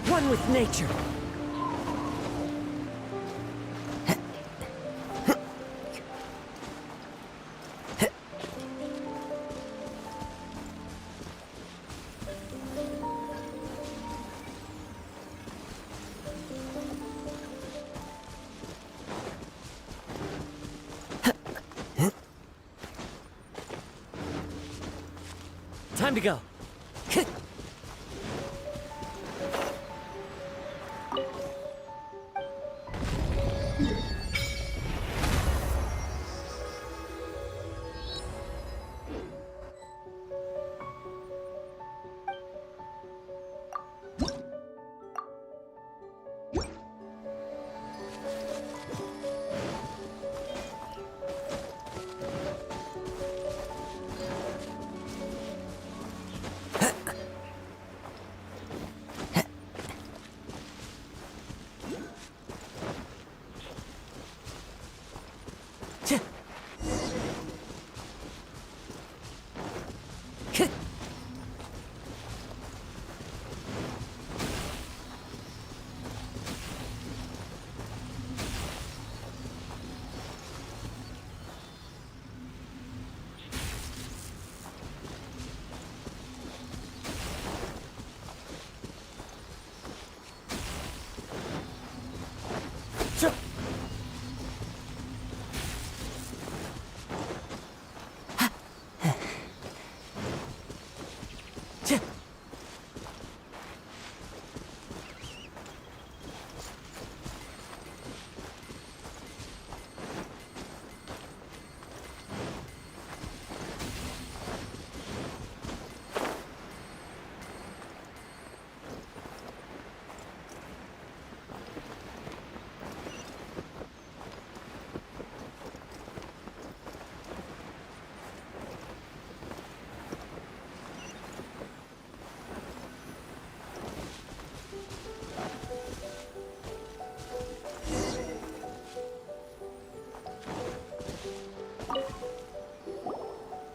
One with nature. Time to go.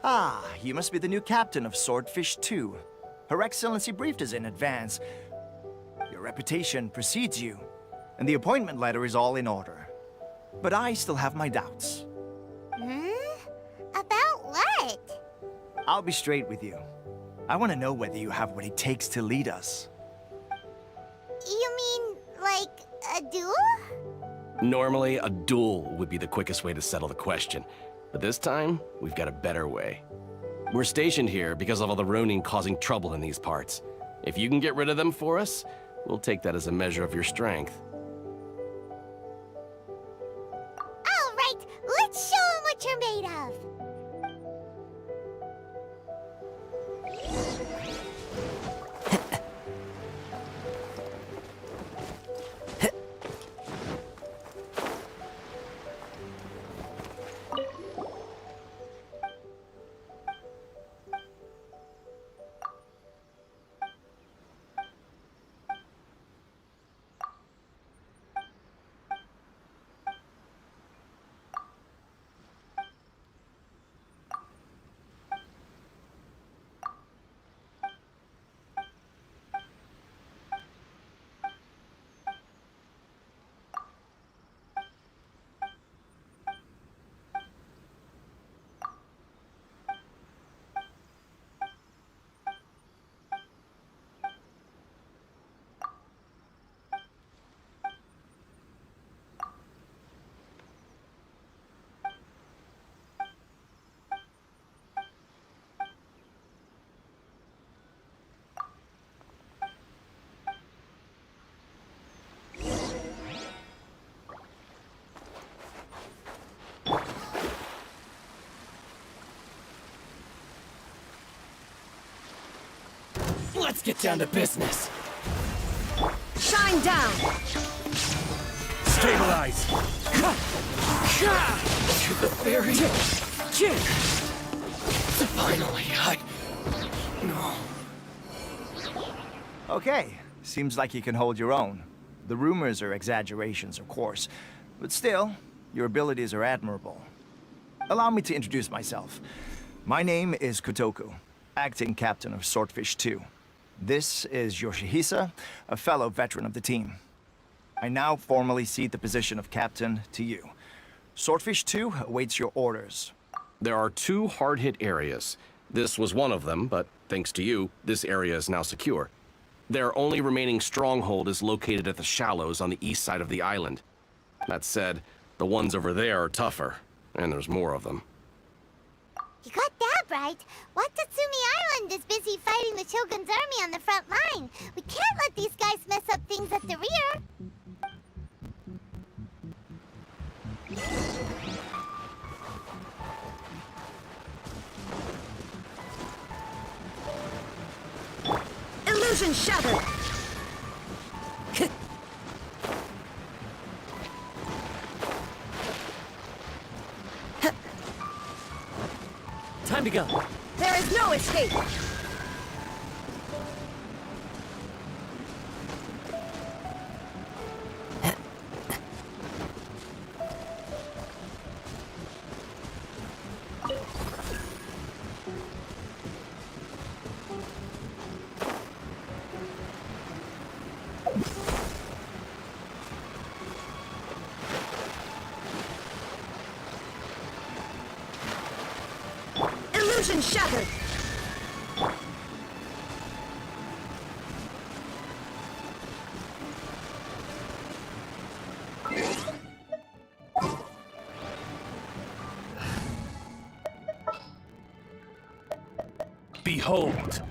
Ah, you must be the new captain of Swordfish 2. Her Excellency briefed us in advance. Your reputation precedes you, and the appointment letter is all in order. But I still have my doubts. About what? I'll be straight with you. I want to know whether you have what it takes to lead us. You mean, like, a duel? Normally, a duel would be the quickest way to settle the question. But this time, we've got a better way. We're stationed here because of all the Ronin causing trouble in these parts. If you can get rid of them for us, we'll take that as a measure of your strength. All right, let's show 'em what you're made of. Let's get down to business. Shine down. Stabilize! To the very chin. Finally, no. Okay, seems like you can hold your own. The rumors are exaggerations, of course, but still, your abilities are admirable. Allow me to introduce myself. My name is Kotoku, acting captain of Swordfish 2. This is Yoshihisa, a fellow veteran of the team. I now formally cede the position of captain to you. Swordfish 2 awaits your orders. There are 2 hard-hit areas. This was one of them, but thanks to you, this area is now secure. Their only remaining stronghold is located at the shallows on the east side of the island. That said, the ones over there are tougher, and there's more of them. You got that right. Watatsumi Island is busy fighting the Shogun's army on the front line. We can't let these guys mess up things at the rear. Illusion shattered! Time to go. There is no escape! Illusion shattered! Behold!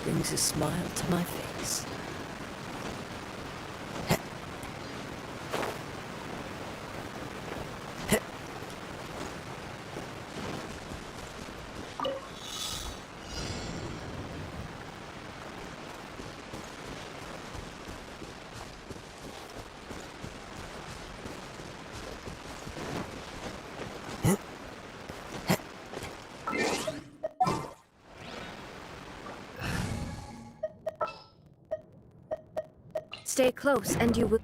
Brings a smile to my face. Stay close and you will...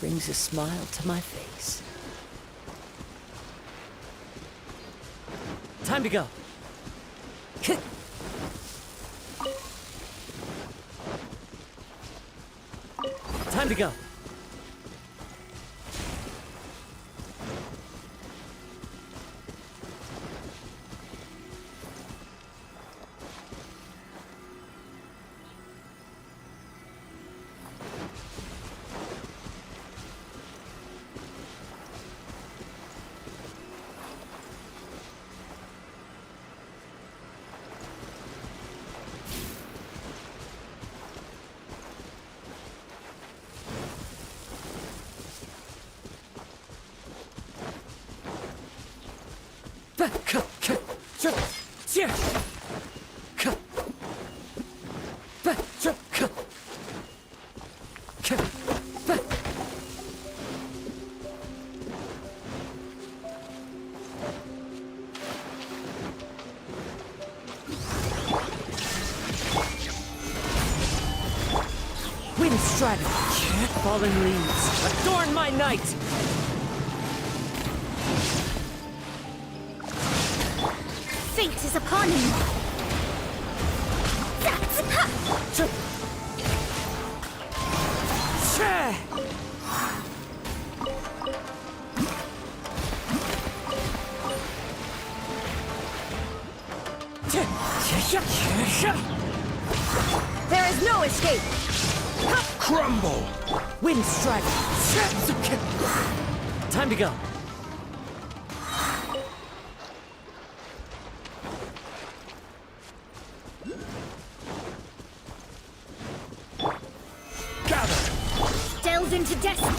Brings a smile to my face. Time to go. Time to go. Wind strider, fallen leaves, adorn my night! Fate is upon him! There is no escape! Crumble! Wind strider! Time to go. Delve into destiny!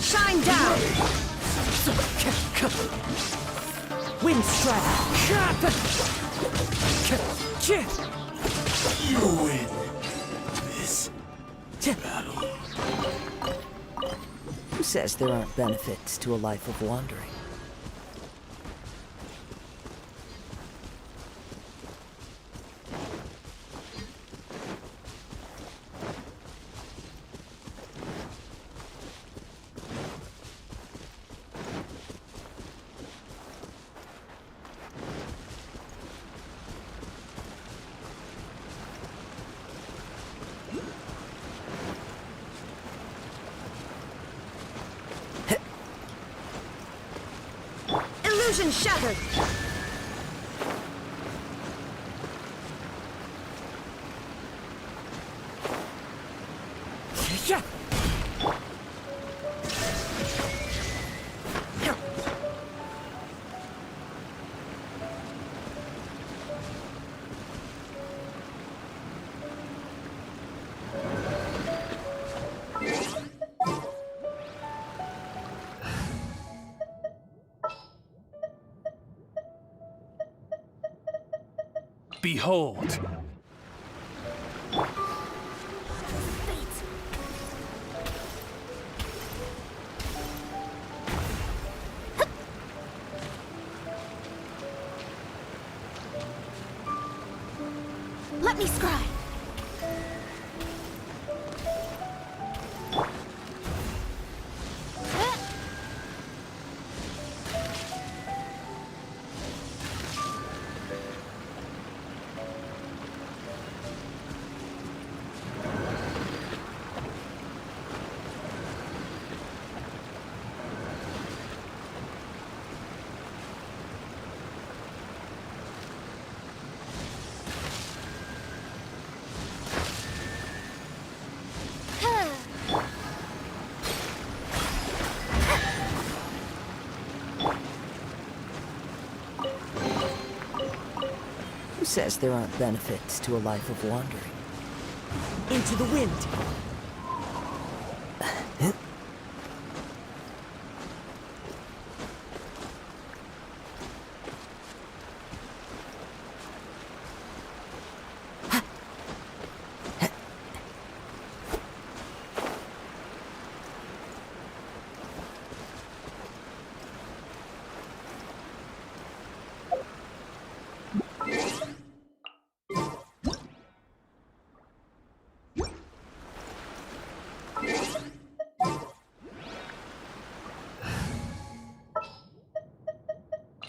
Shine down! Wind strider! You win this battle. Who says there aren't benefits to a life of wandering? Illusion shattered! Behold! Let me scry! Who says there aren't benefits to a life of wandering? Into the wind!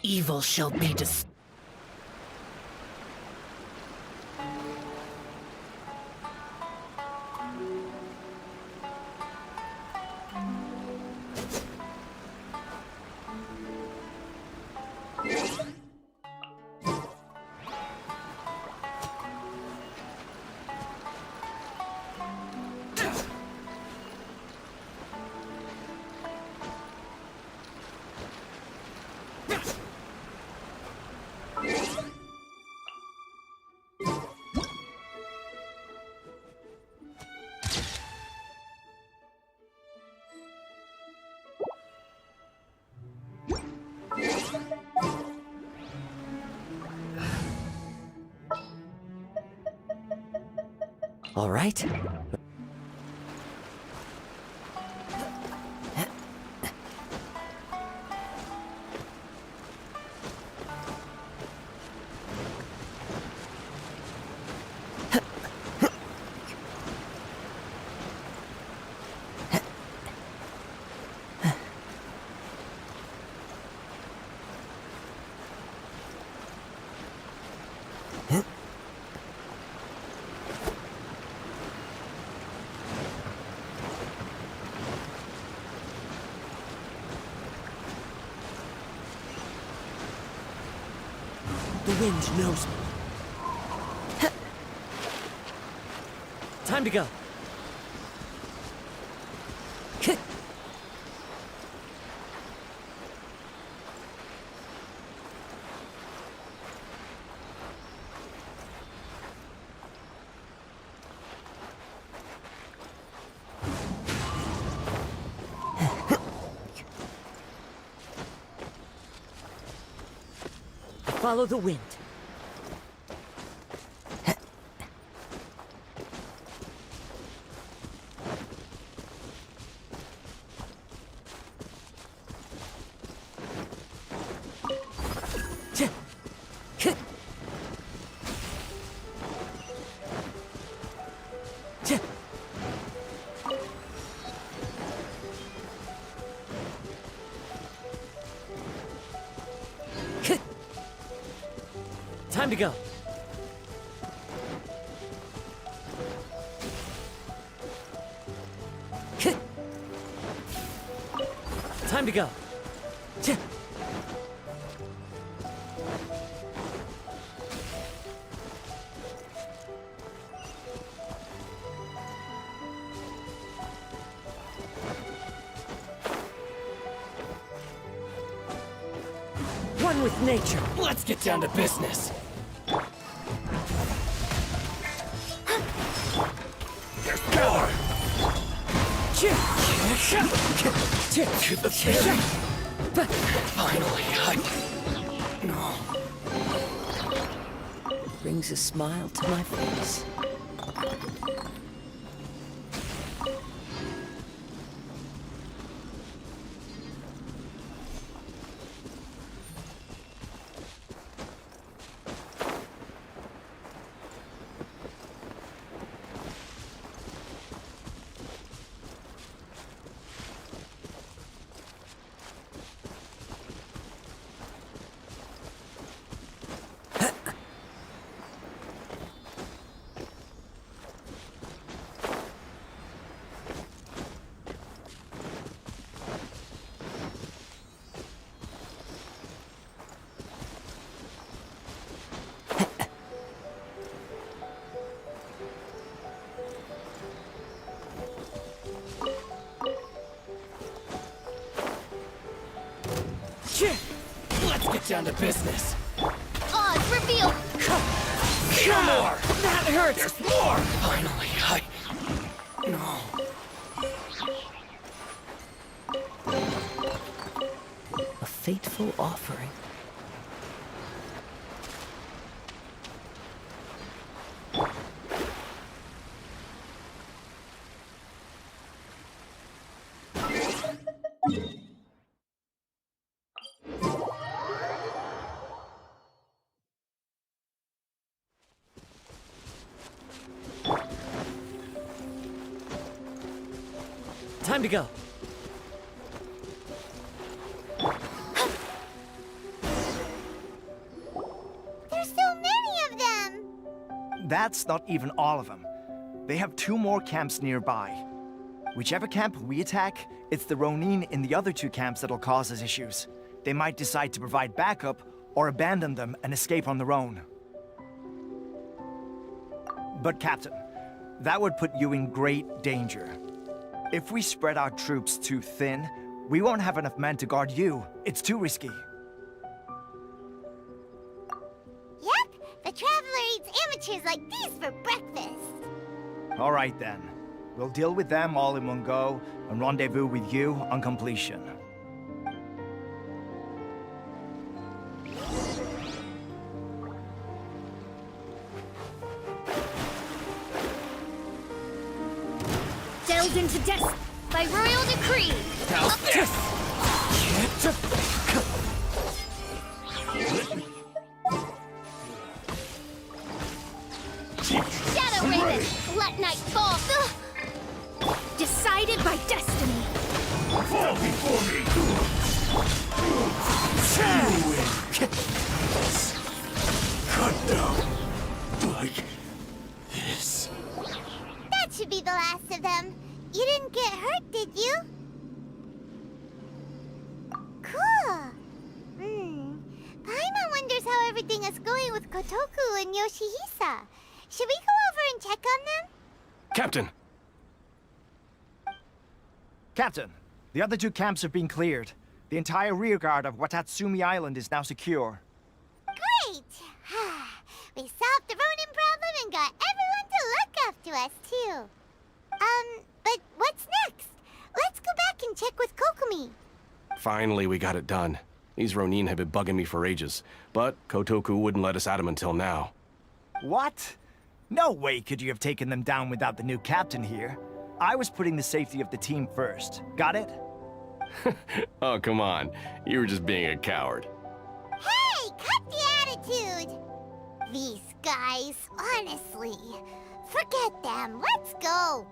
Evil shall be destroyed. All right. The wind knows me. Time to go. Follow the wind. Time to go. Time to go. One with nature. Let's get down to business. There's power. To the fin. Finally, Brings a smile to my face. let's get down to business. Oz, reveal! Come more! That hurts! There's more! Finally, No. A fateful offering. Time to go. There's so many of them! That's not even all of them. They have 2 more camps nearby. Whichever camp we attack, it's the Ronin in the other 2 camps that'll cause us issues. They might decide to provide backup or abandon them and escape on their own. But Captain, that would put you in great danger. If we spread our troops too thin, we won't have enough men to guard you. It's too risky. Yep, the Traveler eats amateurs like these for breakfast. All right then. We'll deal with them all in one go and rendezvous with you on completion. Frozen to death by royal decree. Shadow Raiden, let night fall. Decided by destiny. Fall before me! Cut down like this. That should be the last of them. You didn't get hurt, did you? Cool. Paimon wonders how everything is going with Kotoku and Yoshihisa. Should we go over and check on them? Captain! Captain, the other two camps have been cleared. The entire rearguard of Watatsumi Island is now secure. Great! We solved the Ronin problem and got everyone to look after us, too. But what's next? Let's go back and check with Kokumi. Finally, we got it done. These Ronin have been bugging me for ages, but Kotoku wouldn't let us at him until now. What? No way could you have taken them down without the new captain here. I was putting the safety of the team first. Got it? Oh, come on. You were just being a coward. Hey, cut the attitude! These guys, honestly. Forget them. Let's go.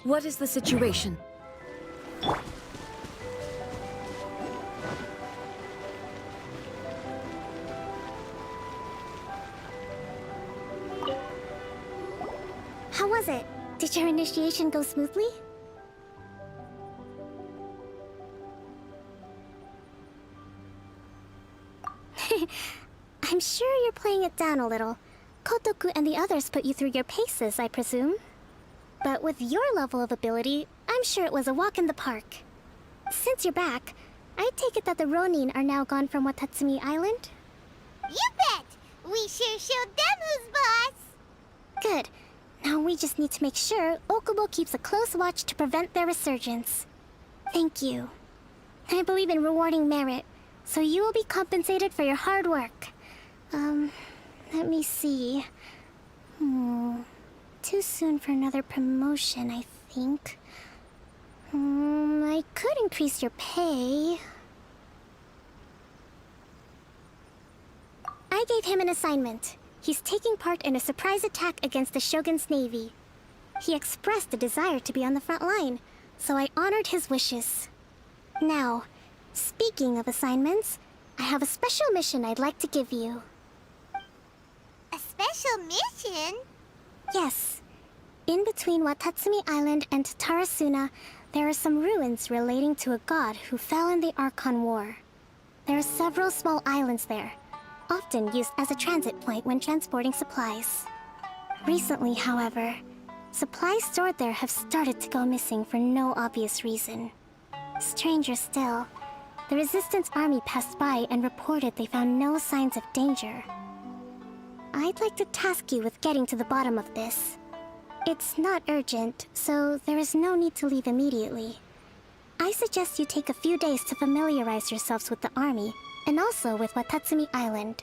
What is the situation? How was it? Did your initiation go smoothly? I'm sure you're playing it down a little. Kotoku and the others put you through your paces, I presume. But with your level of ability, I'm sure it was a walk in the park. Since you're back, I take it that the Ronin are now gone from Watatsumi Island? You bet! We sure showed them who's boss! Good. Now we just need to make sure Okubo keeps a close watch to prevent their resurgence. Thank you. I believe in rewarding merit, so you will be compensated for your hard work. Let me see. Too soon for another promotion, I think. I could increase your pay. I gave him an assignment. He's taking part in a surprise attack against the Shogun's navy. He expressed a desire to be on the front line, so I honored his wishes. Now, speaking of assignments, I have a special mission I'd like to give you. A special mission? Yes. In between Watatsumi Island and Tarasuna, there are some ruins relating to a god who fell in the Archon War. There are several small islands there, often used as a transit point when transporting supplies. Recently, however, supplies stored there have started to go missing for no obvious reason. Stranger still, the Resistance army passed by and reported they found no signs of danger. I'd like to task you with getting to the bottom of this. It's not urgent, so there is no need to leave immediately. I suggest you take a few days to familiarize yourselves with the army, and also with Watatsumi Island.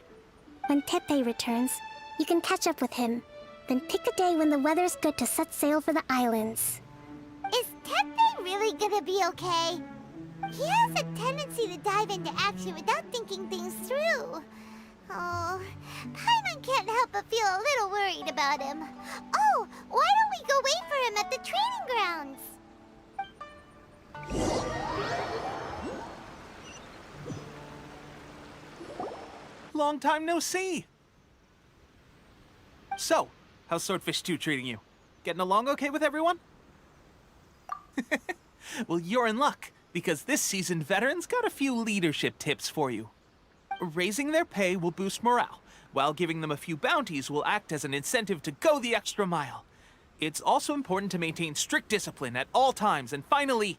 When Teppei returns, you can catch up with him. Then pick a day when the weather's good to set sail for the islands. Is Teppei really gonna be okay? He has a tendency to dive into action without thinking things through. Oh, Paimon can't help but feel a little worried about him. Oh, why don't we go wait for him at the training grounds? Long time no see. So, how's Swordfish 2 treating you? Getting along okay with everyone? Well, you're in luck, because this seasoned veteran's got a few leadership tips for you. Raising their pay will boost morale, while giving them a few bounties will act as an incentive to go the extra mile. It's also important to maintain strict discipline at all times, and finally...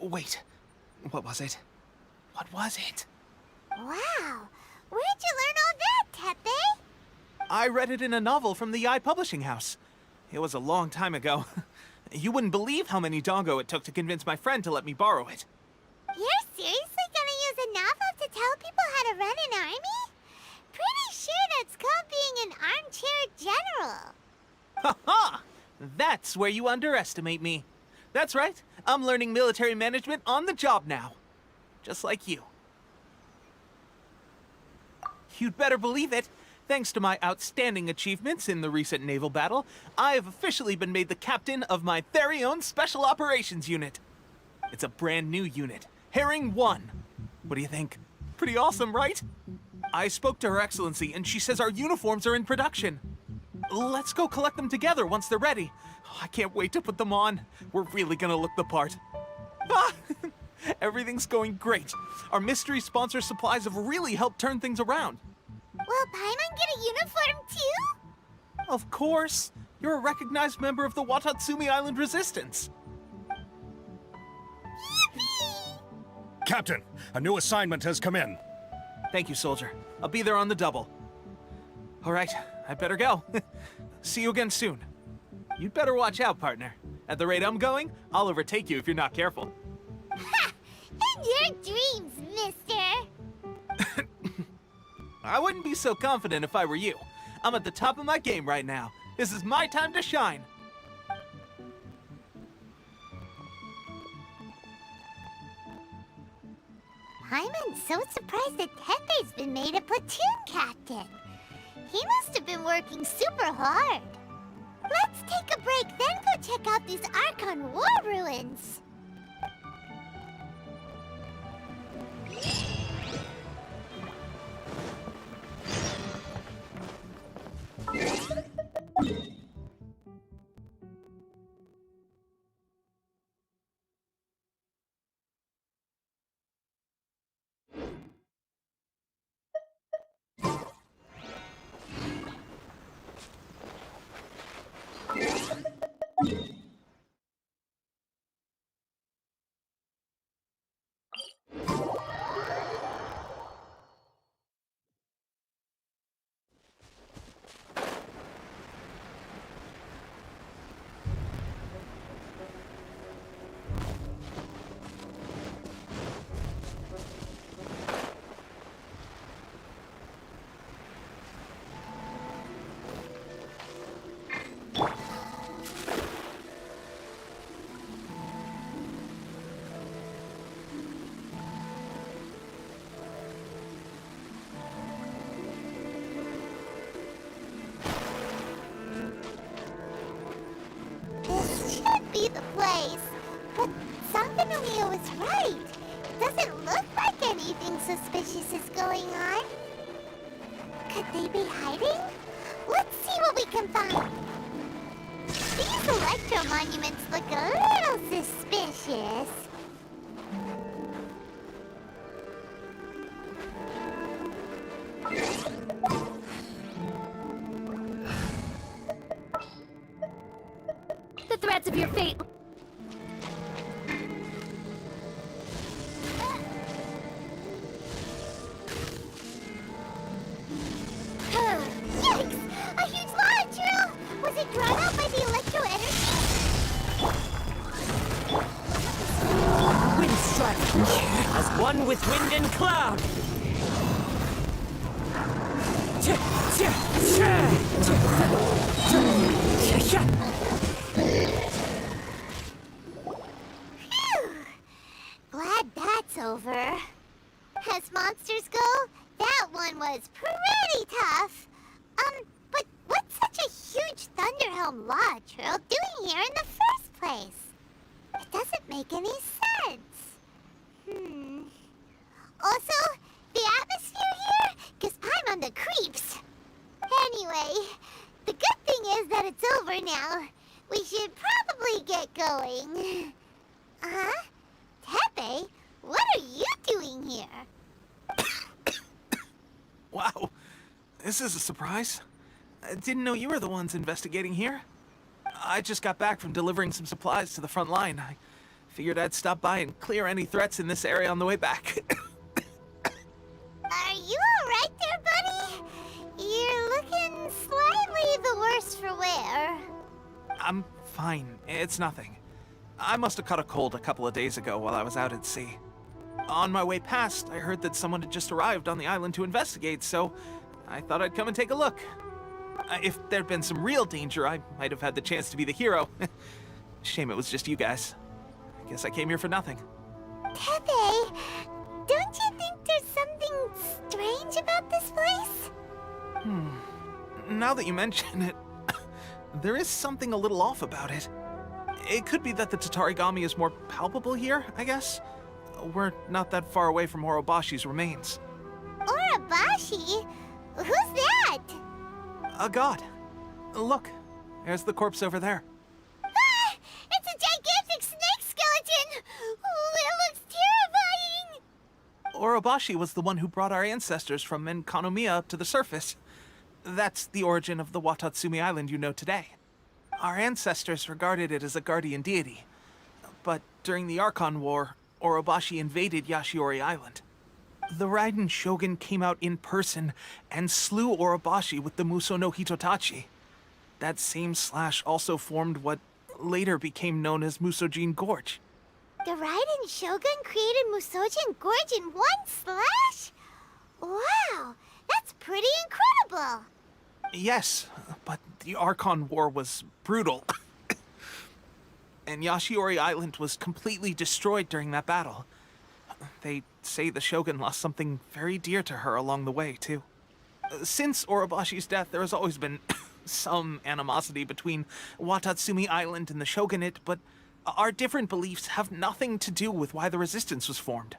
wait. What was it? What was it? Wow! Where'd you learn all that, Tepe? I read it in a novel from the Publishing House. It was a long time ago. You wouldn't believe how many dongo it took to convince my friend to let me borrow it. You're seriously gonna use a novel to tell people how to run an army? Pretty sure that's called being an armchair general. Ha ha! That's where you underestimate me. That's right. I'm learning military management on the job now. Just like you. You'd better believe it. Thanks to my outstanding achievements in the recent naval battle, I have officially been made the captain of my very own Special Operations Unit. It's a brand new unit, Herring 1. What do you think? Pretty awesome, right? I spoke to Her Excellency, and she says our uniforms are in production. Let's go collect them together once they're ready. Oh, I can't wait to put them on. We're really gonna look the part. Ah! Everything's going great. Our mystery sponsor supplies have really helped turn things around. Will Paimon get a uniform too? Of course. You're a recognized member of the Watatsumi Island Resistance. Yippee! Captain, a new assignment has come in. Thank you, soldier. I'll be there on the double. All right, I'd better go. See you again soon. You'd better watch out, partner. At the rate I'm going, I'll overtake you if you're not careful. Ha! In your dreams, mister! I wouldn't be so confident if I were you. I'm at the top of my game right now. This is my time to shine. Paimon's so surprised that Tepe's been made a platoon captain. He must have been working super hard. Let's take a break, then go check out these Archon War ruins. Be the place. But Sanganumio was right. It doesn't look like anything suspicious is going on. Could they be hiding? Let's see what we can find. These electro monuments look a little suspicious. The threats of your fate. Yikes! A huge lava drill! Was it drawn out by the electro energy? Wind strike! As one with wind and cloud! Glad that's over. As monsters go, that one was pretty tough. But what's such a huge Thunderhelm Law Trail doing here in the first place? It doesn't make any sense. Also, the atmosphere here gives Paimon the creeps. Anyway, the good thing is that it's over now. We should probably get going. Tepe, what are you doing here? This is a surprise. I didn't know you were the ones investigating here. I just got back from delivering some supplies to the front line. I figured I'd stop by and clear any threats in this area on the way back. Are you alright there, buddy? You're looking slightly the worse for wear. I'm fine. It's nothing. I must have caught a cold a couple of days ago while I was out at sea. On my way past, I heard that someone had just arrived on the island to investigate, so I thought I'd come and take a look. If there'd been some real danger, I might have had the chance to be the hero. Shame it was just you guys. I guess I came here for nothing. Pepe, don't you think there's something strange about this place? Now that you mention it, there is something a little off about it. It could be that the Tatarigami is more palpable here, I guess. We're not that far away from Orobashi's remains. Orobashi? Who's that? A god. Look, there's the corpse over there. Ah! It's a gigantic snake skeleton! Oh, it looks terrifying! Orobashi was the one who brought our ancestors from Enkanomiya up to the surface. That's the origin of the Watatsumi Island you know today. Our ancestors regarded it as a guardian deity. But during the Archon War, Orobashi invaded Yashiori Island. The Raiden Shogun came out in person and slew Orobashi with the Muso no Hitotachi. That same slash also formed what later became known as Musojin Gorge. The Raiden Shogun created Musojin Gorge in one slash? Wow, that's pretty incredible! Yes, but the Archon War was brutal. And Yashiori Island was completely destroyed during that battle. They say the Shogun lost something very dear to her along the way, too. Since Orobashi's death, there has always been some animosity between Watatsumi Island and the Shogunate, but our different beliefs have nothing to do with why the resistance was formed.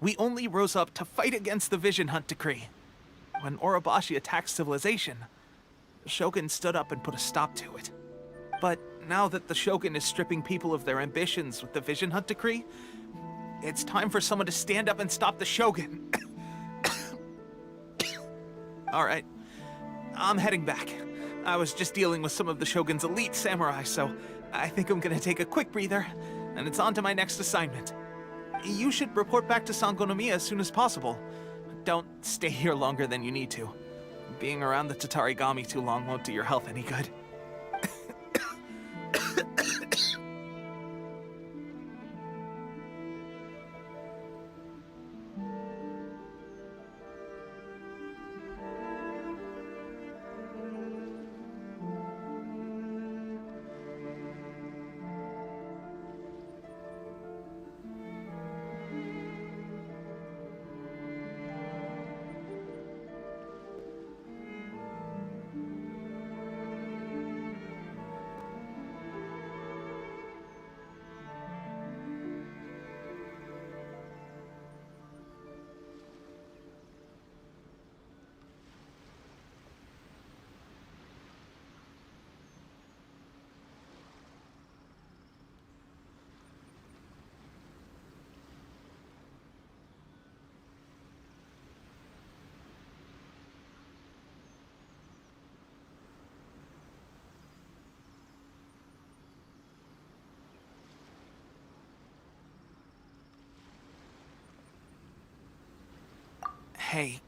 We only rose up to fight against the Vision Hunt Decree. When Orobashi attacked civilization, the Shogun stood up and put a stop to it. But now that the Shogun is stripping people of their ambitions with the Vision Hunt Decree, it's time for someone to stand up and stop the Shogun. All right, I'm heading back. I was just dealing with some of the Shogun's elite samurai, so I think I'm gonna take a quick breather, and it's on to my next assignment. You should report back to Sangonomiya as soon as possible. Don't stay here longer than you need to. Being around the Tatarigami too long won't do your health any good. Hey,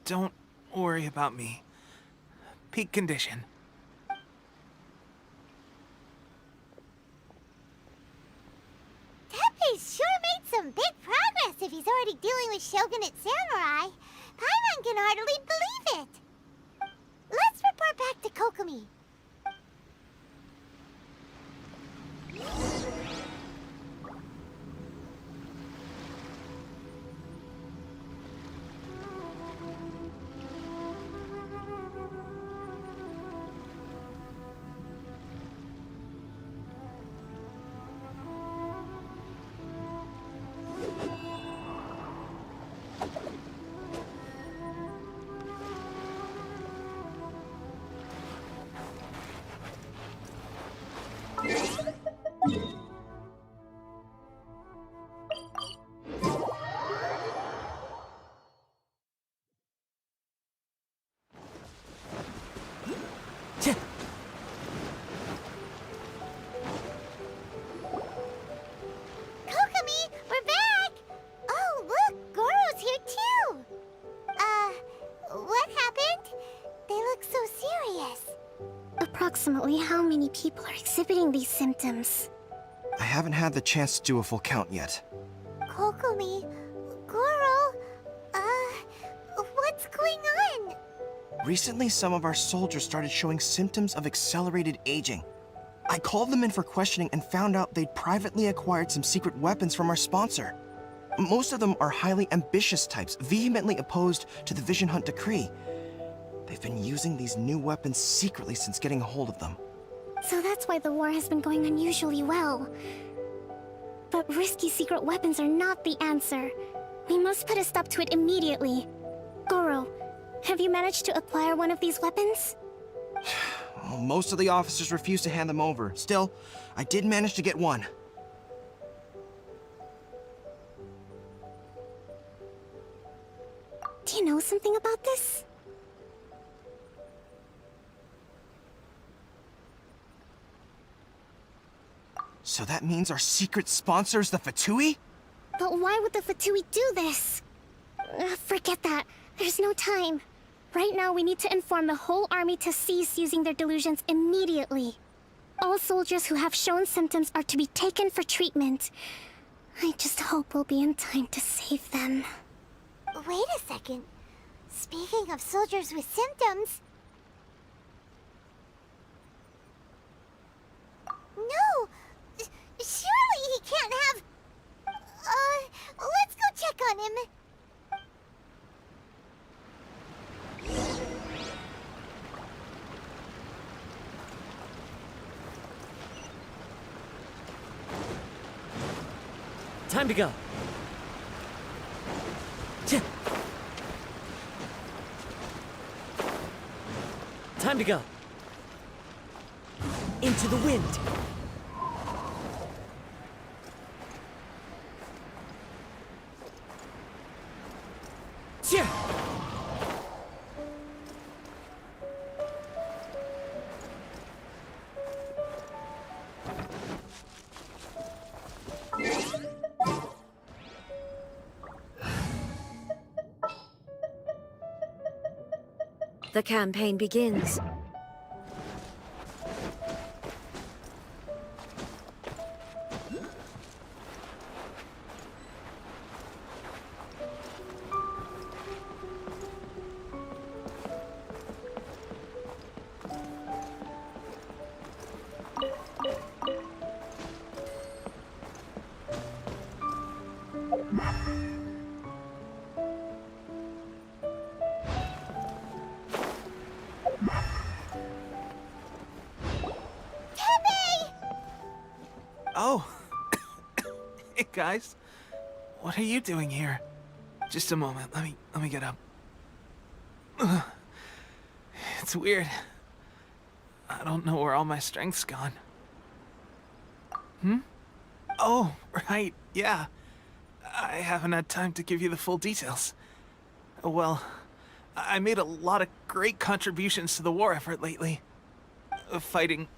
don't worry about me. Peak condition. Tepe's sure made some big progress if he's already dealing with Shogunate samurai. Paimon can hardly believe it. Let's report back to Kokomi. approximately how many people are exhibiting these symptoms? I haven't had the chance to do a full count yet. Kokomi, Goro, what's going on? Recently, some of our soldiers started showing symptoms of accelerated aging. I called them in for questioning and found out they'd privately acquired some secret weapons from our sponsor. Most of them are highly ambitious types, vehemently opposed to the Vision Hunt decree. They've been using these new weapons secretly since getting a hold of them. So that's why the war has been going unusually well. But risky secret weapons are not the answer. We must put a stop to it immediately. Goro, have you managed to acquire one of these weapons? Well, most of the officers refused to hand them over. Still, I did manage to get one. Do you know something about this? So that means our secret sponsor is the Fatui? But why would the Fatui do this? Forget that. There's no time. Right now, we need to inform the whole army to cease using their delusions immediately. All soldiers who have shown symptoms are to be taken for treatment. I just hope we'll be in time to save them. Wait a second. Speaking of soldiers with symptoms... No! Surely he can't have... let's go check on him. Time to go. Time to go. Into the wind. Yeah. The campaign begins. Oh. Hey, guys. What are you doing here? Just a moment. Let me get up. Ugh. It's weird. I don't know where all my strength's gone. Oh, right. Yeah. I haven't had time to give you the full details. Well, I made a lot of great contributions to the war effort lately. Fighting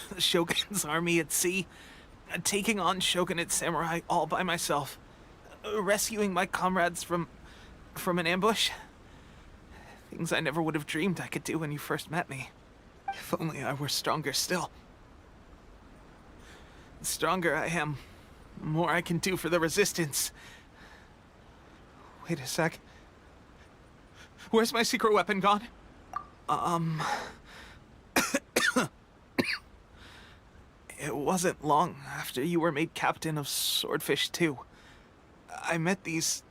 the Shogun's army at sea, taking on Shogunate samurai all by myself, rescuing my comrades from an ambush. Things I never would have dreamed I could do when you first met me. If only I were stronger still. The stronger I am, the more I can do for the Resistance. Wait a sec. Where's my secret weapon gone? It wasn't long after you were made captain of Swordfish 2. I met these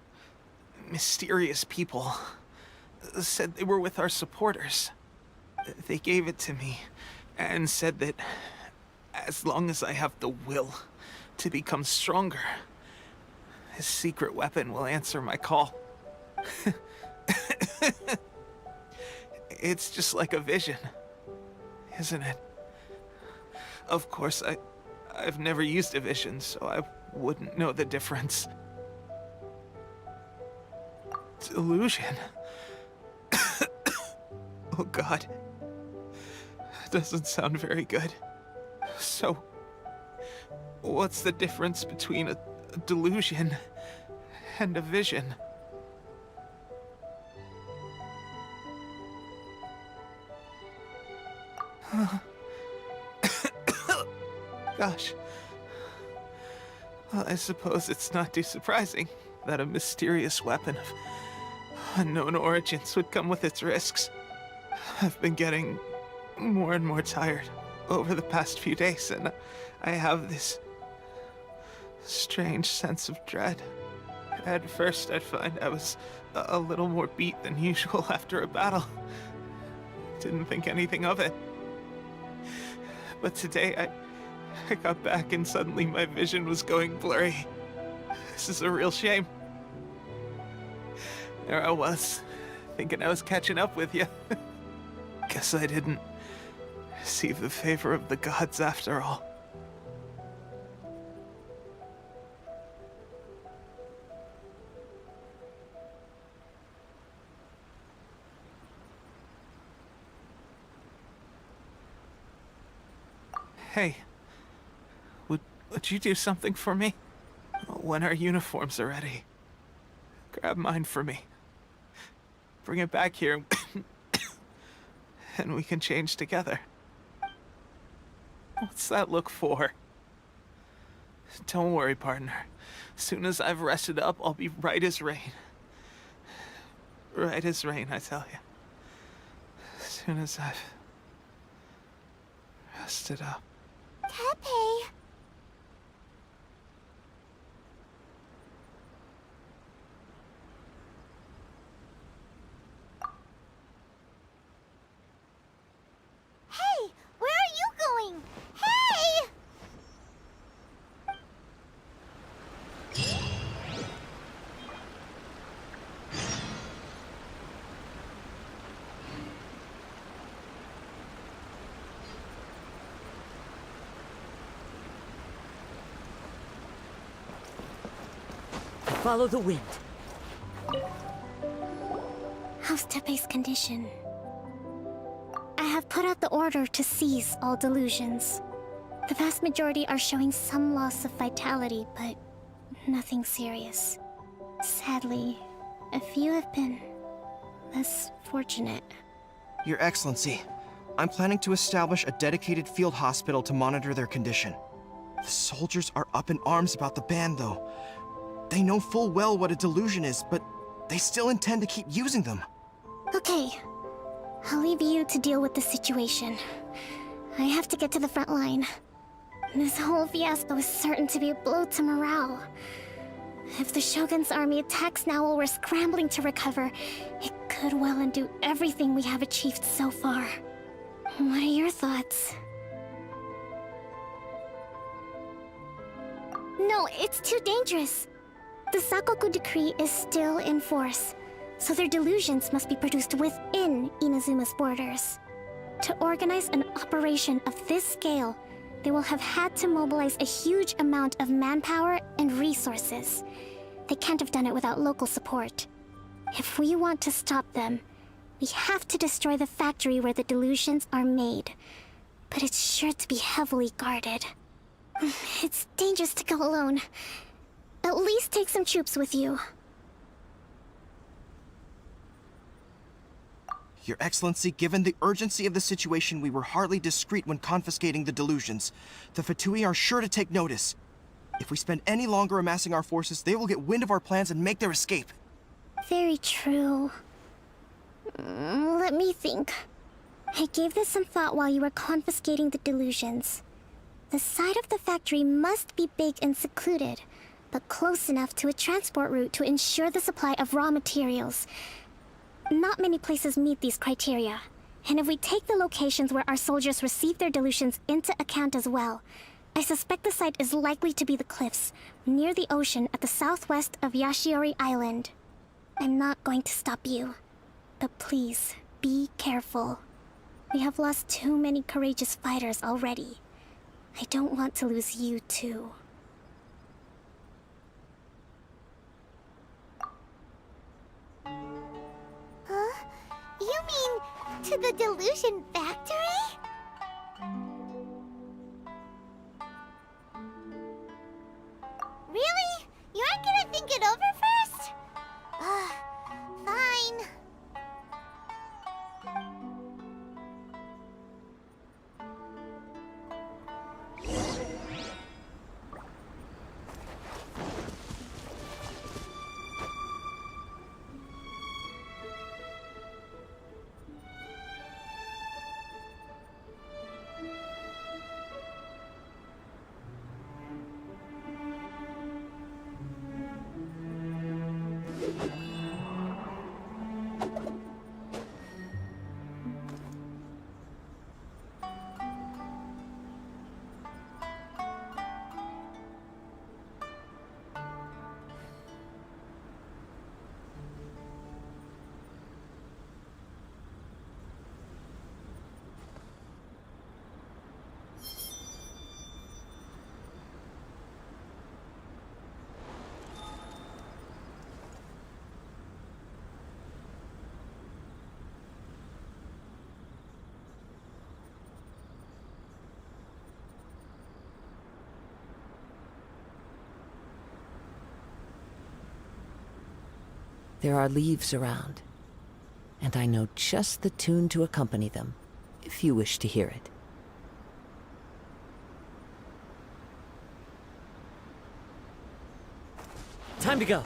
mysterious people. Said they were with our supporters. They gave it to me and said that as long as I have the will to become stronger, his secret weapon will answer my call. It's just like a vision, isn't it? Of course, I've never used a vision, so I wouldn't know the difference. Delusion. Oh God. Doesn't sound very good. So, what's the difference between a delusion and a vision? gosh. Well, I suppose it's not too surprising that a mysterious weapon of unknown origins would come with its risks. I've been getting more and more tired over the past few days, and I have this strange sense of dread. At first, I'd find I was a little more beat than usual after a battle. Didn't think anything of it. But today, I got back and suddenly my vision was going blurry. This is a real shame. There I was, thinking I was catching up with you. Guess I didn't receive the favor of the gods after all. Hey, would you do something for me? When our uniforms are ready, grab mine for me. Bring it back here, and we can change together. What's that look for? Don't worry, partner. As soon as I've rested up, I'll be right as rain. Right as rain, I tell you. As soon as I've rested up. Tepe. Hey, where are you going? Hey! Follow the wind. How's Tepe's condition? I have put out the order to cease all delusions. The vast majority are showing some loss of vitality, but nothing serious. Sadly, a few have been less fortunate. Your Excellency, I'm planning to establish a dedicated field hospital to monitor their condition. The soldiers are up in arms about the ban, though. They know full well what a delusion is, but they still intend to keep using them. Okay, I'll leave you to deal with the situation. I have to get to the front line. This whole fiasco is certain to be a blow to morale. If the Shogun's army attacks now while we're scrambling to recover, it could well undo everything we have achieved so far. What are your thoughts? No, it's too dangerous. The Sakoku decree is still in force, so their delusions must be produced within Inazuma's borders. To organize an operation of this scale, they will have had to mobilize a huge amount of manpower and resources. They can't have done it without local support. If we want to stop them, we have to destroy the factory where the delusions are made. But it's sure to be heavily guarded. It's dangerous to go alone. At least take some troops with you. Your Excellency, given the urgency of the situation, we were hardly discreet when confiscating the delusions. The Fatui are sure to take notice. If we spend any longer amassing our forces, they will get wind of our plans and make their escape. Very true. Let me think. I gave this some thought while you were confiscating the delusions. The side of the factory must be big and secluded, but close enough to a transport route to ensure the supply of raw materials. Not many places meet these criteria, and if we take the locations where our soldiers receive their delusions into account as well, I suspect the site is likely to be the cliffs, near the ocean at the southwest of Yashiori Island. I'm not going to stop you, but please, be careful. We have lost too many courageous fighters already. I don't want to lose you too. Huh? You mean to the delusion factory? Really? You aren't gonna think it over first? Fine. There are leaves around, and I know just the tune to accompany them, if you wish to hear it. Time to go.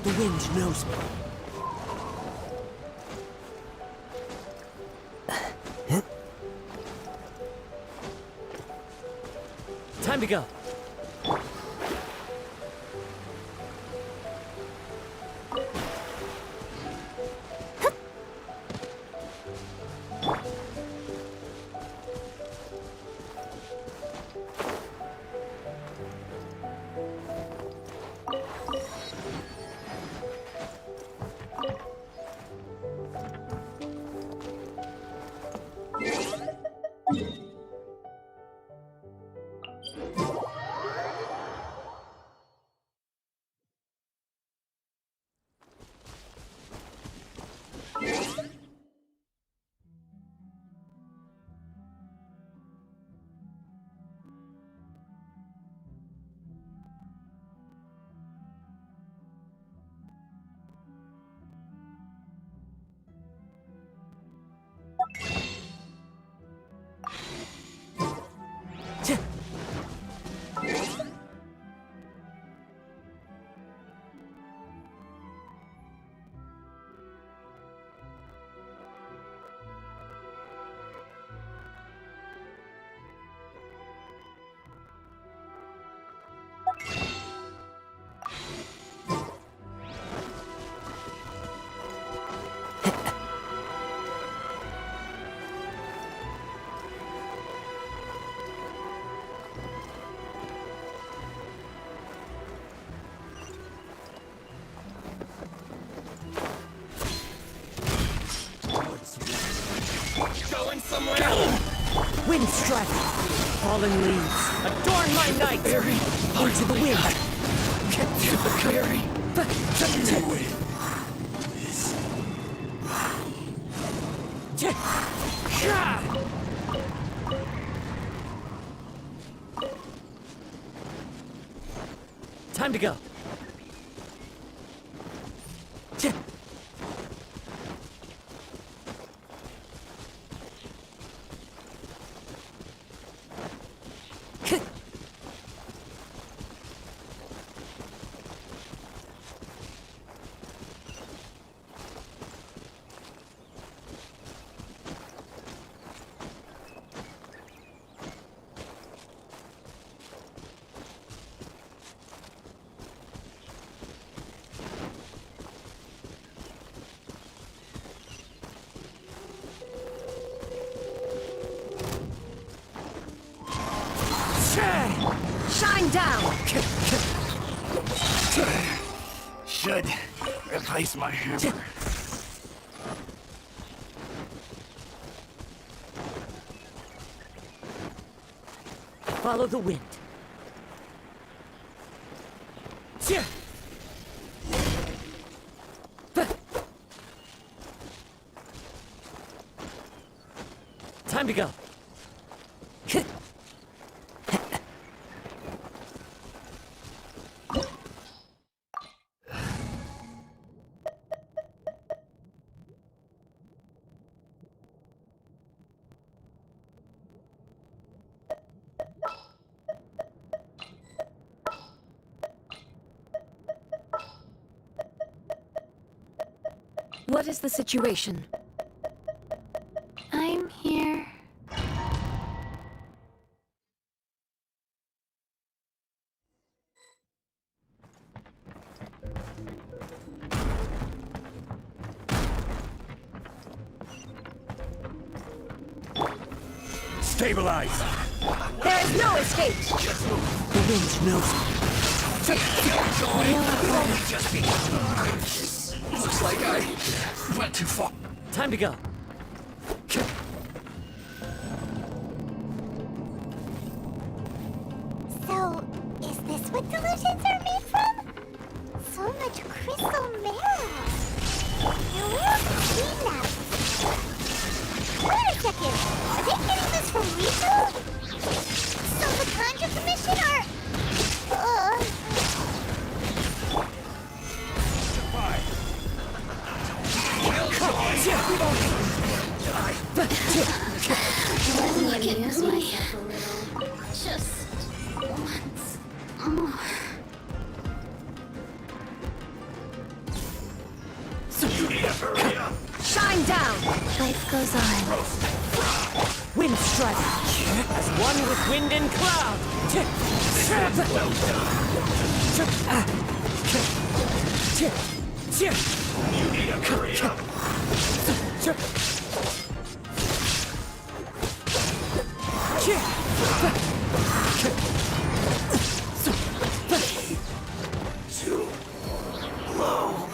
The wind knows me. Time to go. Wind strike! Fallen leaves! Adorn my night! Into the wind! Get to the clearing! Time to go! Shine down! Should replace my hammer. Follow the wind. Time to go. What is the situation? I'm here. Stabilize! There is no escape! The wind knows me. Just begun. Looks like I went too far. Time to go. So, is this what delusions are made from? So much crystal marrow. Now where's the key now? Wait a second. Are they getting this from Riku? So the Conjure Commission are... Let me use my head a little. Just once more. Shine down! Life goes on. Wind strike. As one with wind and cloud. You need to hurry up. Too low.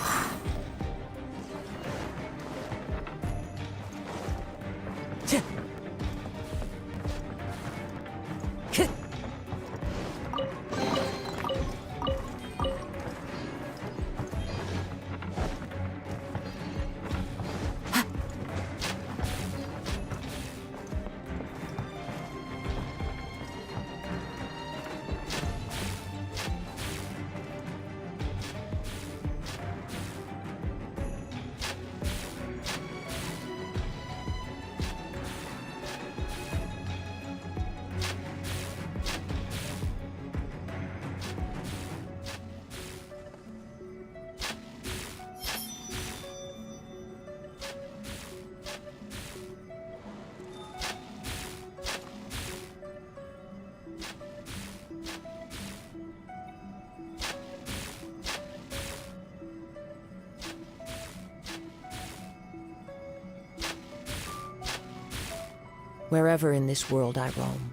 Wherever in this world I roam,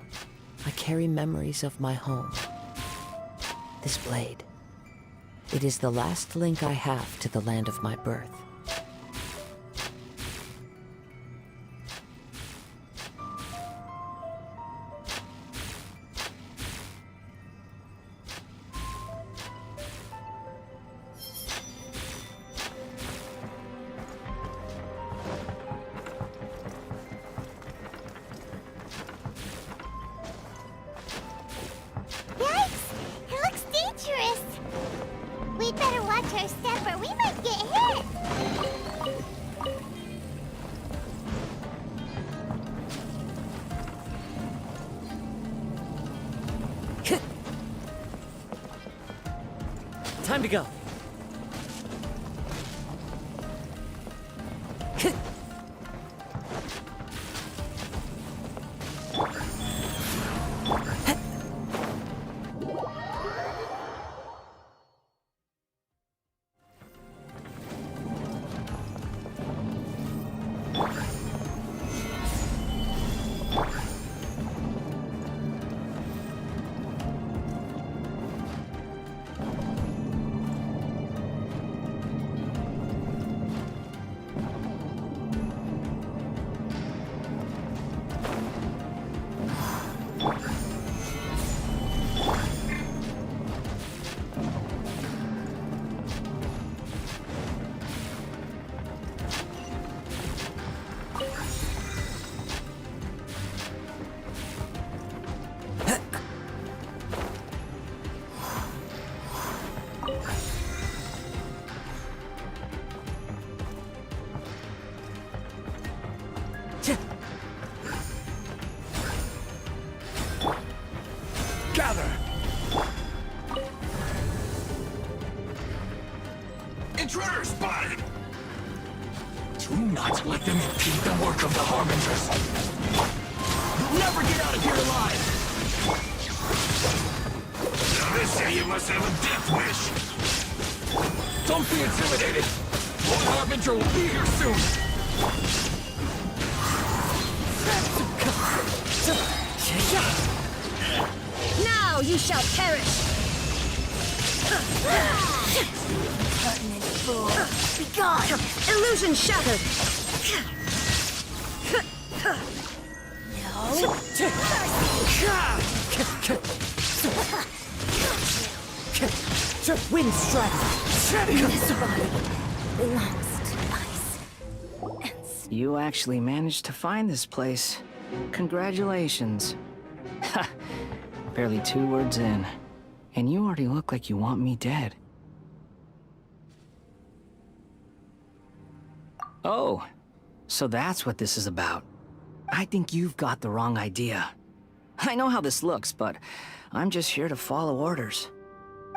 I carry memories of my home. This blade. It is the last link I have to the land of my birth. Yikes! It looks dangerous! We'd better watch our step or we might get hit! Time to go. Gather! Intruder spotted! Do not let them impede the work of the Harbingers! You'll never get out of here alive! Now they say you must have a death wish! Don't be intimidated! Lord Harbinger will be here soon! Now you shall perish! Pertinent fool. Be gone! Illusion shattered! No! Wind strike! This body belongs to ice. You actually managed to find this place. Congratulations. Ha! Barely 2 words in, and you already look like you want me dead. Oh, so that's what this is about. I think you've got the wrong idea. I know how this looks, but I'm just here to follow orders.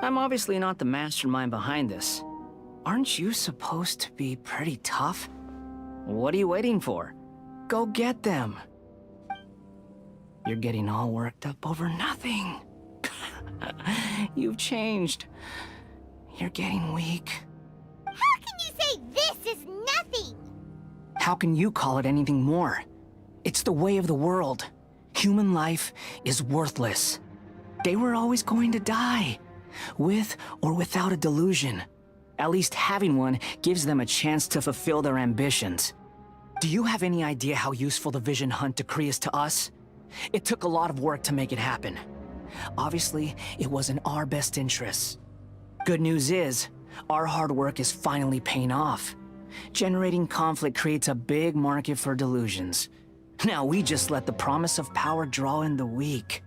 I'm obviously not the mastermind behind this. Aren't you supposed to be pretty tough? What are you waiting for? Go get them. You're getting all worked up over nothing. You've changed. You're getting weak. How can you say this is nothing? How can you call it anything more? It's the way of the world. Human life is worthless. They were always going to die, with or without a delusion. At least having one gives them a chance to fulfill their ambitions. Do you have any idea how useful the Vision Hunt decree is to us? It took a lot of work to make it happen. Obviously, it was in our best interests. Good news is, our hard work is finally paying off. Generating conflict creates a big market for delusions. Now we just let the promise of power draw in the weak.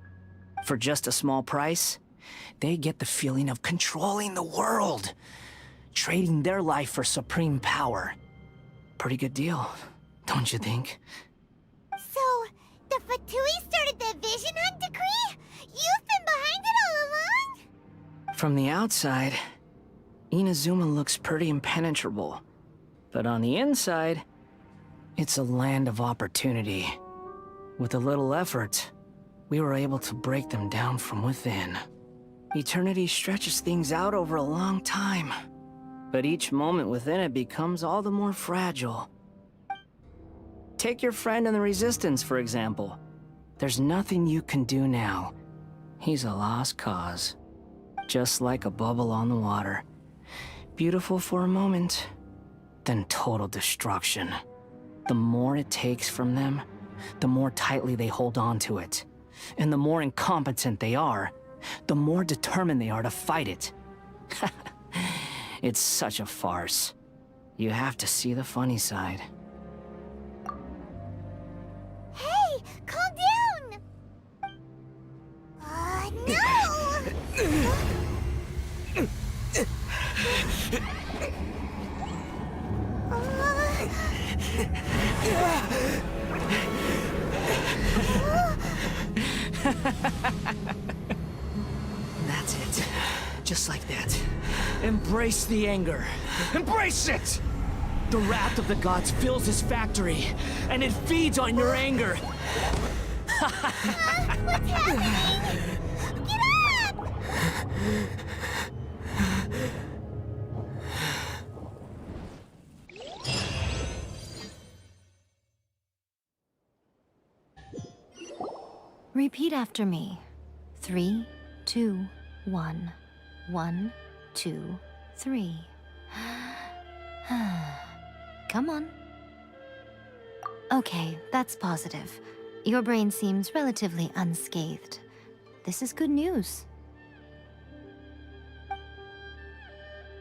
For just a small price, they get the feeling of controlling the world, trading their life for supreme power. Pretty good deal, don't you think? So, the Fatui started the Vision Hunt decree? You've been behind it all along? From the outside, Inazuma looks pretty impenetrable. But on the inside, it's a land of opportunity. With a little effort, we were able to break them down from within. Eternity stretches things out over a long time, but each moment within it becomes all the more fragile. Take your friend in the Resistance, for example. There's nothing you can do now. He's a lost cause. Just like a bubble on the water. Beautiful for a moment, then total destruction. The more it takes from them, the more tightly they hold on to it. And the more incompetent they are, the more determined they are to fight it. It's such a farce. You have to see the funny side. Hey, calm down! No! That's it. Just like that. Embrace the anger. Embrace it! The wrath of the gods fills this factory, and it feeds on your anger. What's happening? Get up! Repeat after me. 3, 2, 1. 1, 2, 3. Come on. Okay, that's positive. Your brain seems relatively unscathed. This is good news.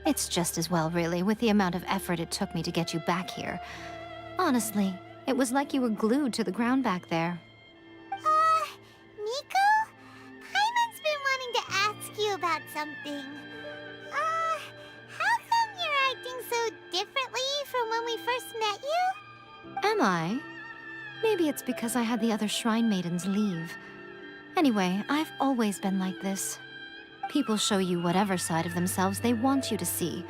It's just as well, really, with the amount of effort it took me to get you back here. Honestly, it was like you were glued to the ground back there. Nico? Paimon's been wanting to ask you about something. How come you're acting so differently from when we first met you? Am I? Maybe it's because I had the other Shrine Maidens leave. Anyway, I've always been like this. People show you whatever side of themselves they want you to see.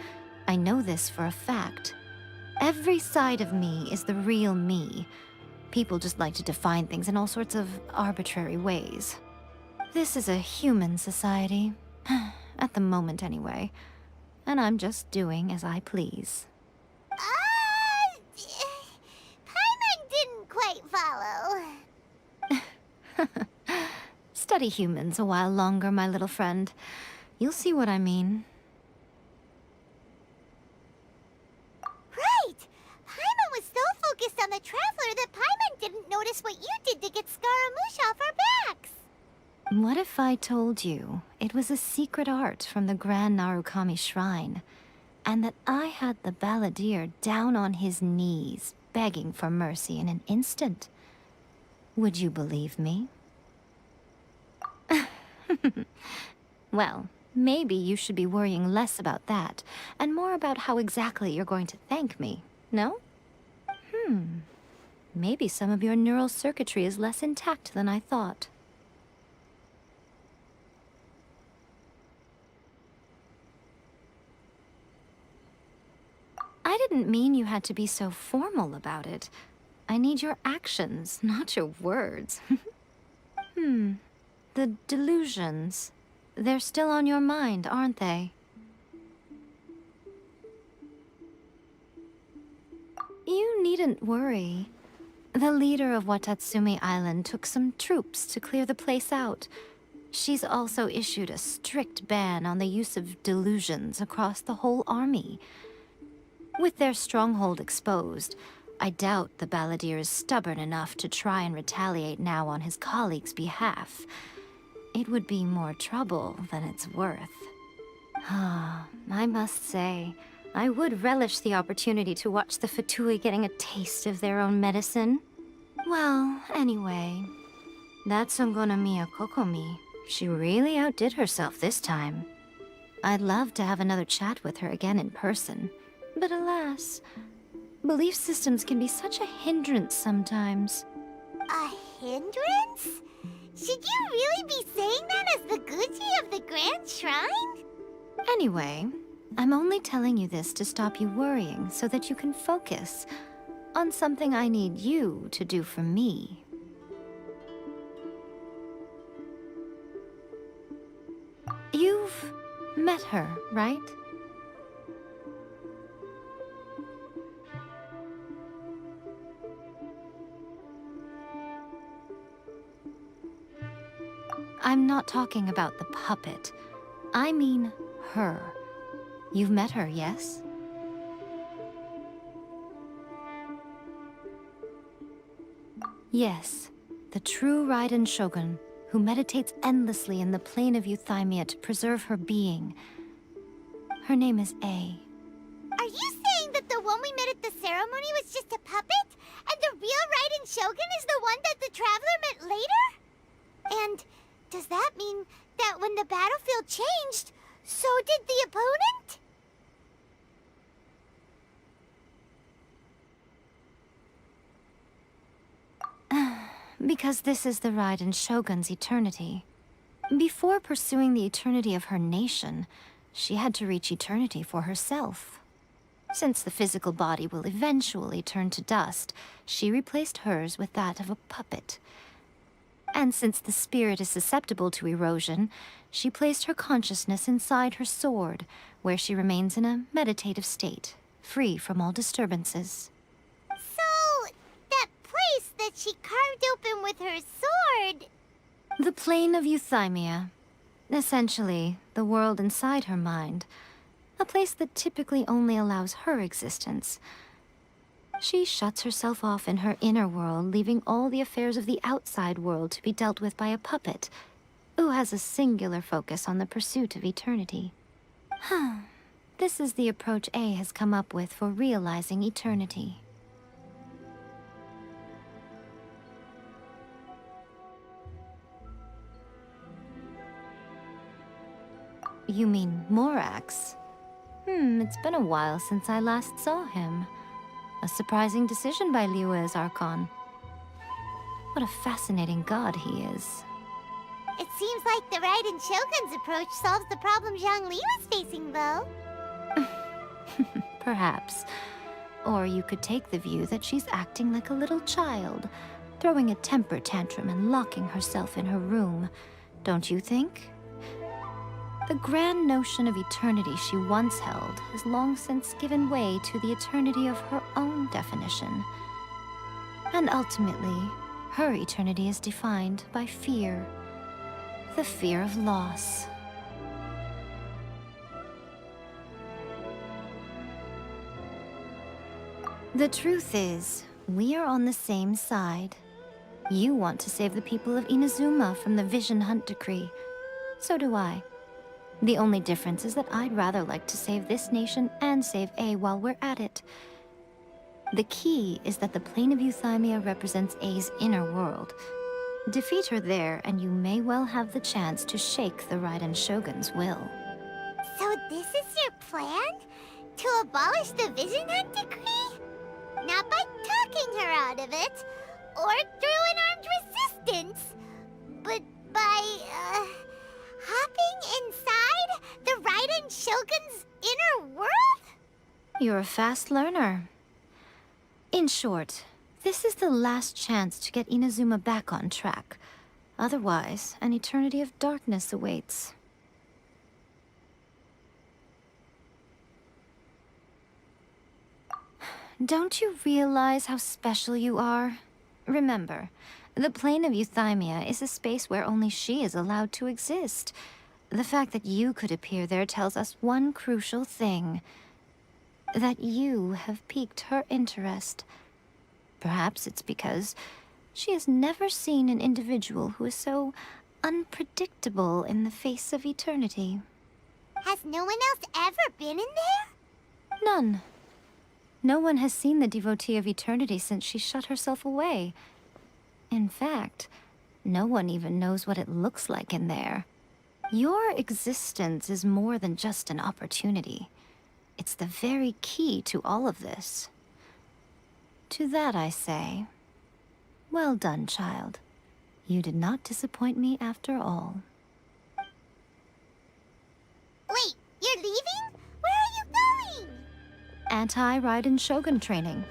I know this for a fact. Every side of me is the real me. People just like to define things in all sorts of arbitrary ways. This is a human society. At the moment, anyway. And I'm just doing as I please. Paimon didn't quite follow. Study humans a while longer, my little friend. You'll see what I mean. Right! Paimon was so focused on the Traveler that Paimon didn't notice what you did to get Scaramouche off our backs! What if I told you it was a secret art from the Grand Narukami Shrine, and that I had the balladeer down on his knees, begging for mercy in an instant? Would you believe me? Well, maybe you should be worrying less about that, and more about how exactly you're going to thank me, no? Maybe some of your neural circuitry is less intact than I thought. I didn't mean you had to be so formal about it. I need your actions, not your words. The delusions. They're still on your mind, aren't they? You needn't worry. The leader of Watatsumi Island took some troops to clear the place out. She's also issued a strict ban on the use of delusions across the whole army. With their stronghold exposed, I doubt the balladeer is stubborn enough to try and retaliate now on his colleagues' behalf. It would be more trouble than it's worth. I must say, I would relish the opportunity to watch the Fatui getting a taste of their own medicine. Well, anyway, that Songonomiya Kokomi, she really outdid herself this time. I'd love to have another chat with her again in person, but alas, belief systems can be such a hindrance sometimes. A hindrance? Should you really be saying that as the Gucci of the Grand Shrine? Anyway, I'm only telling you this to stop you worrying so that you can focus on something I need you to do for me. You've met her, right? I'm not talking about the puppet. I mean her. You've met her, yes? Yes, the true Raiden Shogun, who meditates endlessly in the plane of Euthymia to preserve her being. Her name is A. Are you saying that the one we met at the ceremony was just a puppet? And the real Raiden Shogun is the one that the Traveler met later? And does that mean that when the battlefield changed, so did the opponent? Because this is the Raiden Shogun's eternity. Before pursuing the eternity of her nation, she had to reach eternity for herself. Since the physical body will eventually turn to dust, she replaced hers with that of a puppet. And since the spirit is susceptible to erosion, she placed her consciousness inside her sword, where she remains in a meditative state, free from all disturbances. So, that place that she carved open with her sword... The plane of Euthymia. Essentially, the world inside her mind. A place that typically only allows her existence. She shuts herself off in her inner world, leaving all the affairs of the outside world to be dealt with by a puppet, who has a singular focus on the pursuit of eternity. This is the approach A has come up with for realizing eternity. You mean Morax? It's been a while since I last saw him. A surprising decision by Liyue's Archon. What a fascinating god he is. It seems like the Raiden Shogun's approach solves the problem Zhongli was facing, though. Perhaps. Or you could take the view that she's acting like a little child, throwing a temper tantrum and locking herself in her room. Don't you think? The grand notion of eternity she once held has long since given way to the eternity of her own definition. And ultimately, her eternity is defined by fear. The fear of loss. The truth is, we are on the same side. You want to save the people of Inazuma from the Vision Hunt decree. So do I. The only difference is that I'd rather like to save this nation and save A while we're at it. The key is that the plane of Euthymia represents A's inner world. Defeat her there, and you may well have the chance to shake the Raiden Shogun's will. So this is your plan? To abolish the Vision Hunt decree? Not by talking her out of it, or through an armed resistance, but by, hopping inside the Raiden Shogun's inner world? You're a fast learner. In short, this is the last chance to get Inazuma back on track. Otherwise, an eternity of darkness awaits. Don't you realize how special you are? Remember, the plane of Euthymia is a space where only she is allowed to exist. The fact that you could appear there tells us one crucial thing. That you have piqued her interest. Perhaps it's because she has never seen an individual who is so unpredictable in the face of eternity. Has no one else ever been in there? None. No one has seen the devotee of eternity since she shut herself away. In fact, no one even knows what it looks like in there. Your existence is more than just an opportunity. It's the very key to all of this. To that I say, well done, child. You did not disappoint me after all. Wait, you're leaving? Where are you going? Anti-Raiden Shogun training.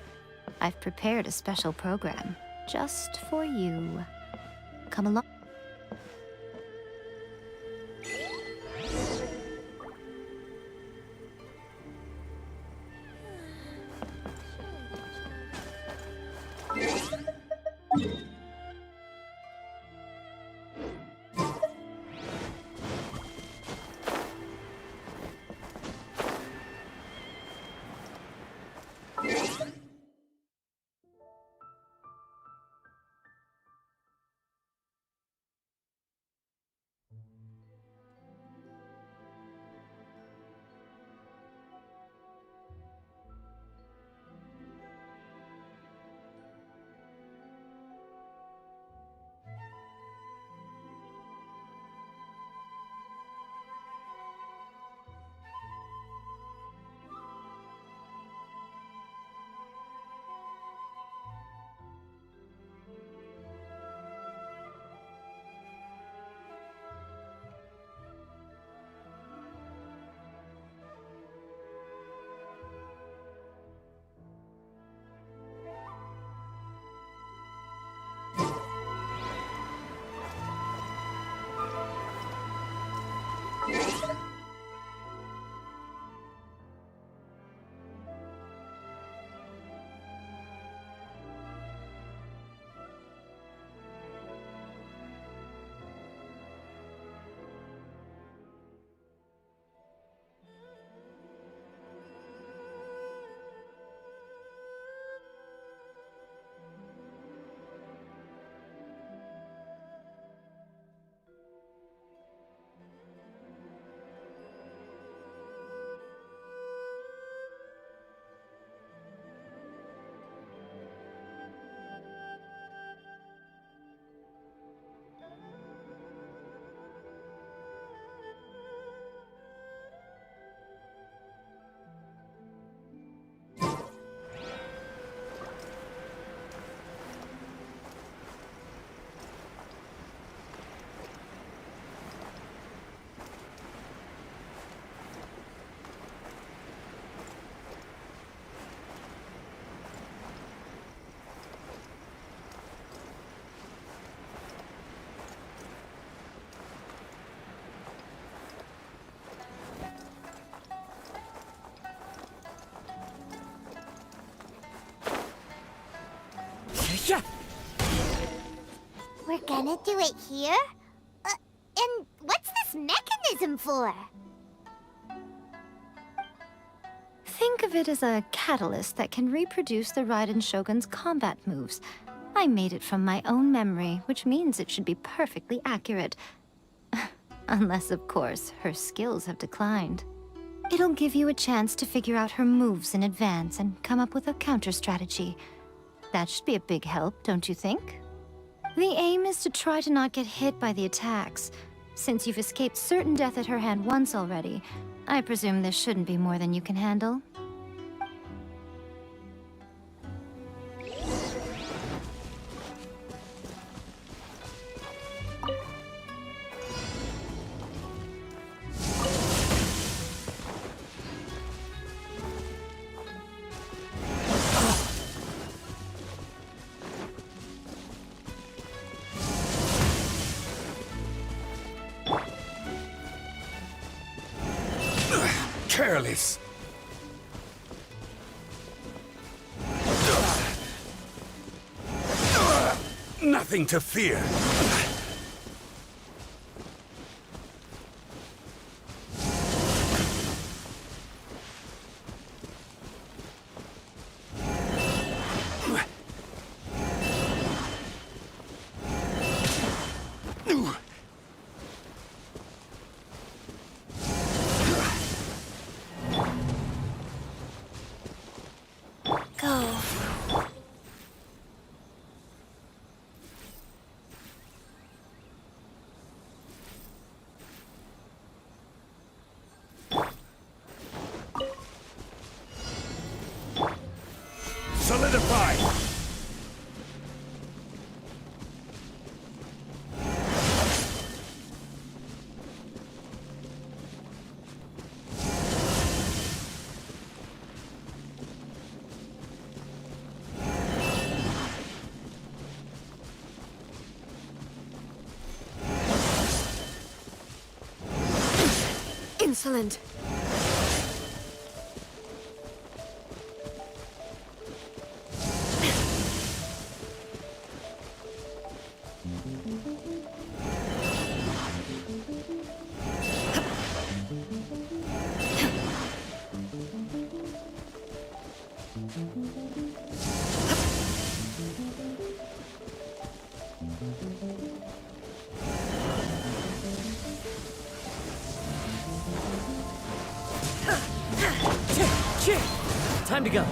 I've prepared a special program just for you. Come along. We're gonna do it here? And what's this mechanism for? Think of it as a catalyst that can reproduce the Raiden Shogun's combat moves. I made it from my own memory, which means it should be perfectly accurate. Unless, of course, her skills have declined. It'll give you a chance to figure out her moves in advance and come up with a counter strategy. That should be a big help, don't you think? The aim is to try to not get hit by the attacks. Since you've escaped certain death at her hand once already, I presume this shouldn't be more than you can handle. Careless. Nothing to fear. Solidify! Insolent! Time to go.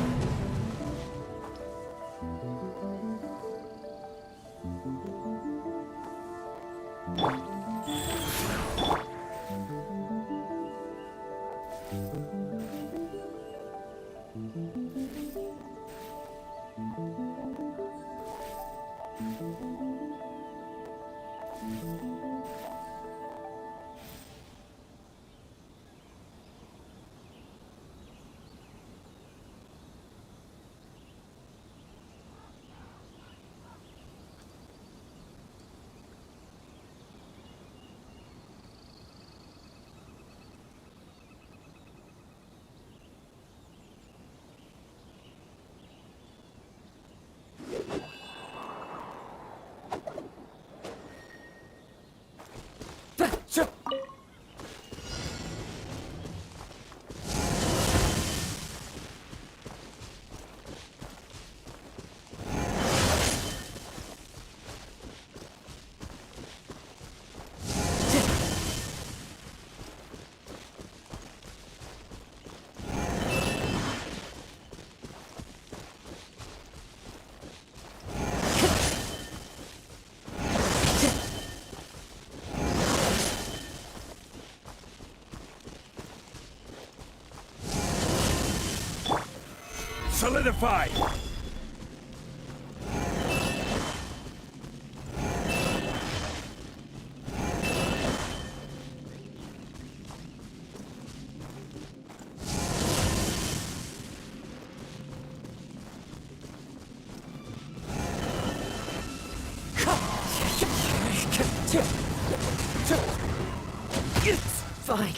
Solidify! It's fine.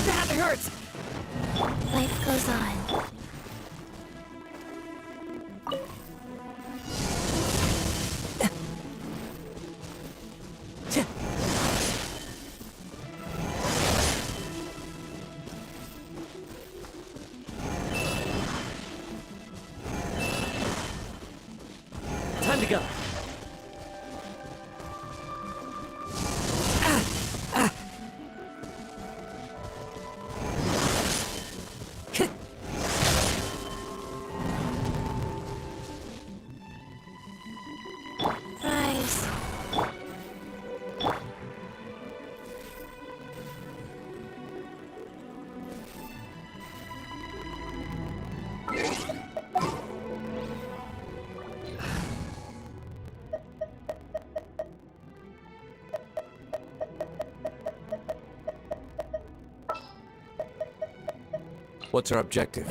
That hurts! Life goes on. Time to go. Rise. What's our objective?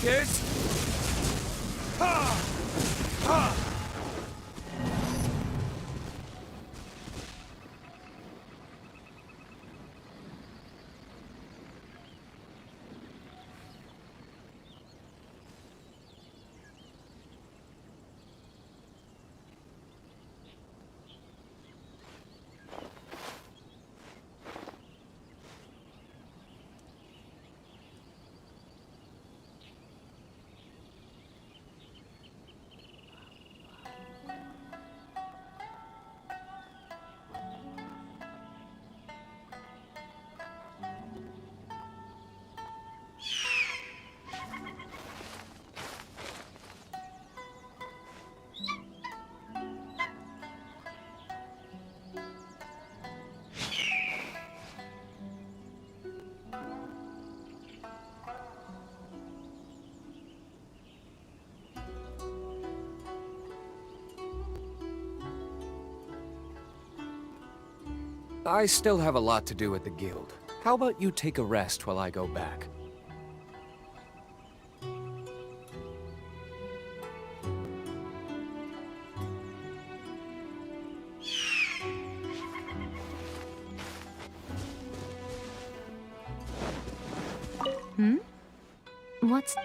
Kids? I still have a lot to do at the guild. How about you take a rest while I go back? What's...